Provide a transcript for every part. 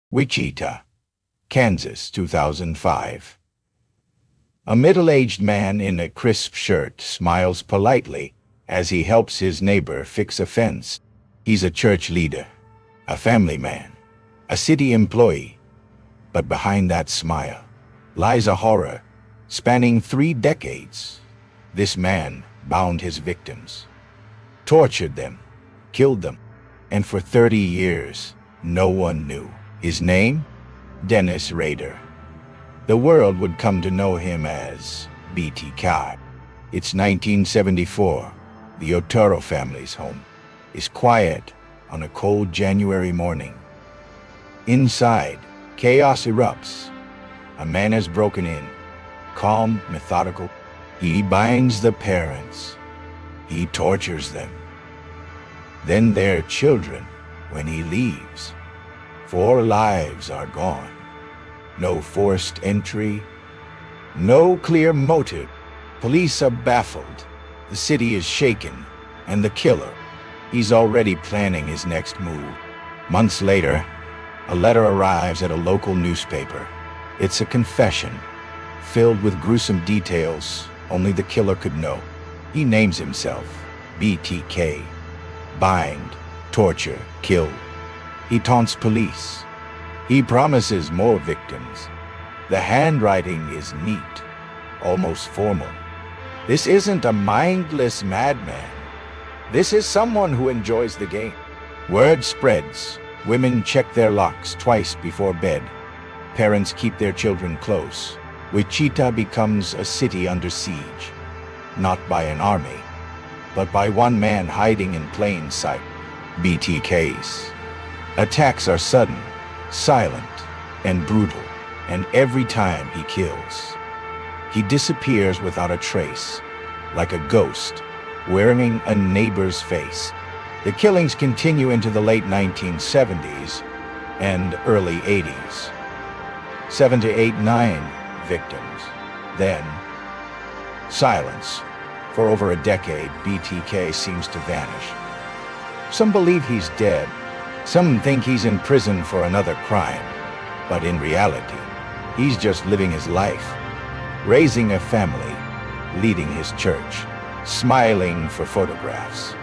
Wichita, Kansas, 2005. A middle-aged man in a crisp shirt smiles politely as he helps his neighbor fix a fence. He's a church leader, a family man, a city employee. But behind that smile lies a horror spanning 3 decades. This man bound his victims, tortured them, killed them, and for 30 years, no one knew. His name? Dennis Rader. The world would come to know him as BTK. It's 1974. The Otero family's home is quiet on a cold January morning. Inside, chaos erupts. A man has broken in, calm, methodical. He binds the parents. He tortures them. Then their children, when he leaves. 4 lives are gone. No forced entry, no clear motive. Police are baffled. The city is shaken, and the killer, he's already planning his next move. Months later, a letter arrives at a local newspaper. It's a confession, filled with gruesome details only the killer could know. He names himself BTK. Bind, torture, kill. He taunts police. He promises more victims. The handwriting is neat, almost formal. This isn't a mindless madman. This is someone who enjoys the game. Word spreads. Women check their locks twice before bed. Parents keep their children close. Wichita becomes a city under siege, not by an army, but by one man hiding in plain sight. BTK's attacks are sudden, silent, and brutal, and every time he kills, he disappears without a trace, like a ghost, wearing a neighbor's face. The killings continue into the late 1970s and early 80s. 7 to 8, 9 victims. Then, silence. For over a decade, BTK seems to vanish. Some believe he's dead. Some think he's in prison for another crime. But in reality, he's just living his life, raising a family, leading his church, smiling for photographs,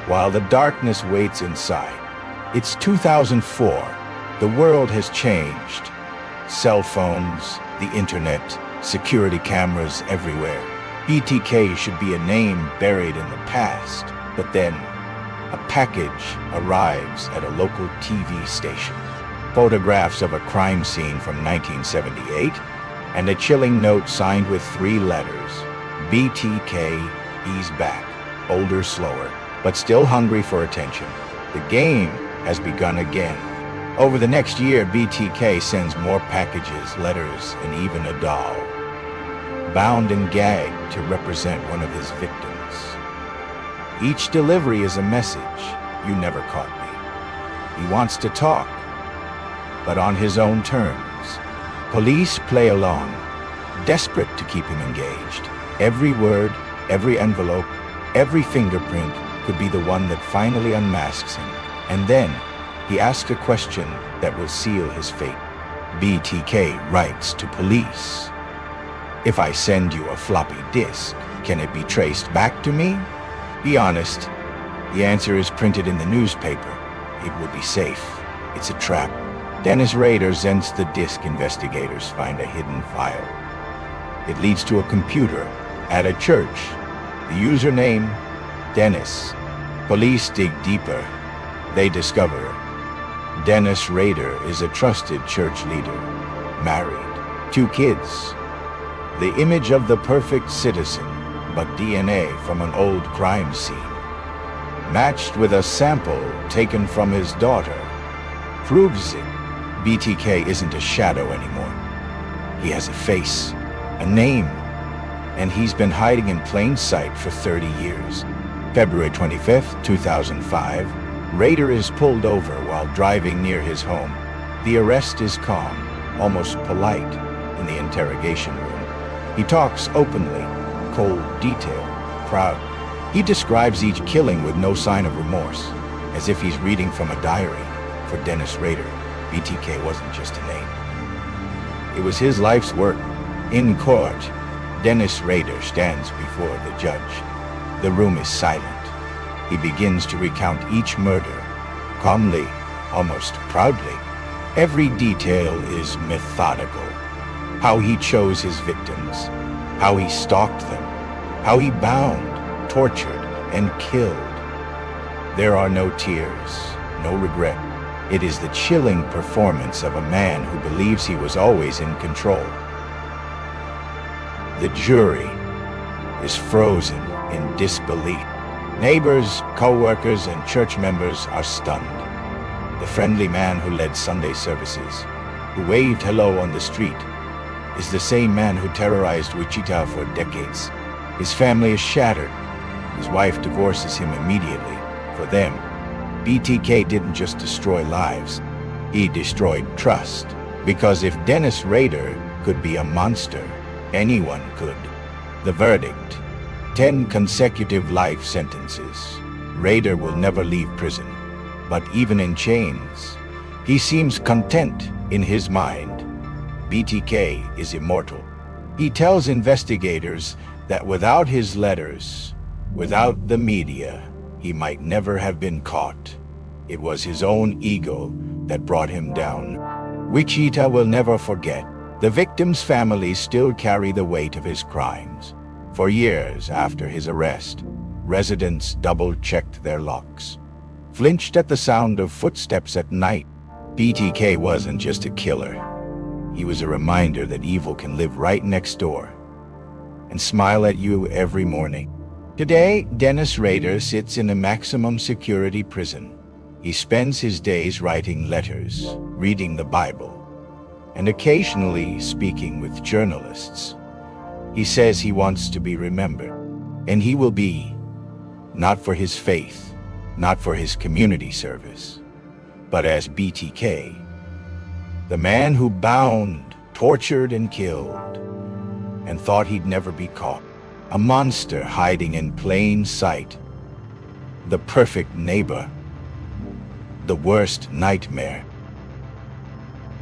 while the darkness waits inside. It's 2004. The world has changed. Cell phones, the internet, security cameras everywhere. BTK should be a name buried in the past, but then a package arrives at a local TV station. Photographs of a crime scene from 1978, and a chilling note signed with 3 letters. BTK, he's back. Older, slower, but still hungry for attention. The game has begun again. Over the next year, BTK sends more packages, letters, and even a doll, bound and gagged to represent one of his victims. Each delivery is a message. You never caught me. He wants to talk, but on his own terms. Police play along, desperate to keep him engaged. Every word, every envelope, every fingerprint could be the one that finally unmasks him. And then he asks a question that will seal his fate. BTK writes to police, "If I send you a floppy disk, can it be traced back to me? Be honest." The answer is printed in the newspaper. It will be safe. It's a trap. Dennis Rader sends the disk. Investigators find a hidden file. It leads to a computer at a church. The username, Dennis. Police dig deeper. They discover Dennis Rader is a trusted church leader, married, 2 kids. The image of the perfect citizen, but DNA from an old crime scene, matched with a sample taken from his daughter, proves it. BTK isn't a shadow anymore. He has a face, a name, and he's been hiding in plain sight for 30 years. February 25th, 2005, Rader is pulled over while driving near his home. The arrest is calm, almost polite, in the interrogation room. He talks openly, cold detail, proud. He describes each killing with no sign of remorse, as if he's reading from a diary. For Dennis Rader, BTK wasn't just a name. It was his life's work. In court, Dennis Rader stands before the judge. The room is silent. He begins to recount each murder, calmly, almost proudly. Every detail is methodical. How he chose his victims, how he stalked them, how he bound, tortured, and killed. There are no tears, no regret. It is the chilling performance of a man who believes he was always in control. The jury is frozen in disbelief. Neighbors, co-workers, and church members are stunned. The friendly man who led Sunday services, who waved hello on the street, is the same man who terrorized Wichita for decades. His family is shattered. His wife divorces him immediately. For them, BTK didn't just destroy lives, he destroyed trust. Because if Dennis Rader could be a monster, anyone could. The verdict: 10 consecutive life sentences. Rader will never leave prison, but even in chains, he seems content in his mind. BTK is immortal. He tells investigators that without his letters, without the media, he might never have been caught. It was his own ego that brought him down. Wichita will never forget. The victims' families still carry the weight of his crimes. For years after his arrest, residents double-checked their locks, flinched at the sound of footsteps at night. BTK wasn't just a killer. He was a reminder that evil can live right next door and smile at you every morning. Today, Dennis Rader sits in a maximum security prison. He spends his days writing letters, reading the Bible, and occasionally speaking with journalists. He says he wants to be remembered, and he will be, not for his faith, not for his community service, but as BTK, the man who bound, tortured, and killed, and thought he'd never be caught. A monster hiding in plain sight. The perfect neighbor. The worst nightmare.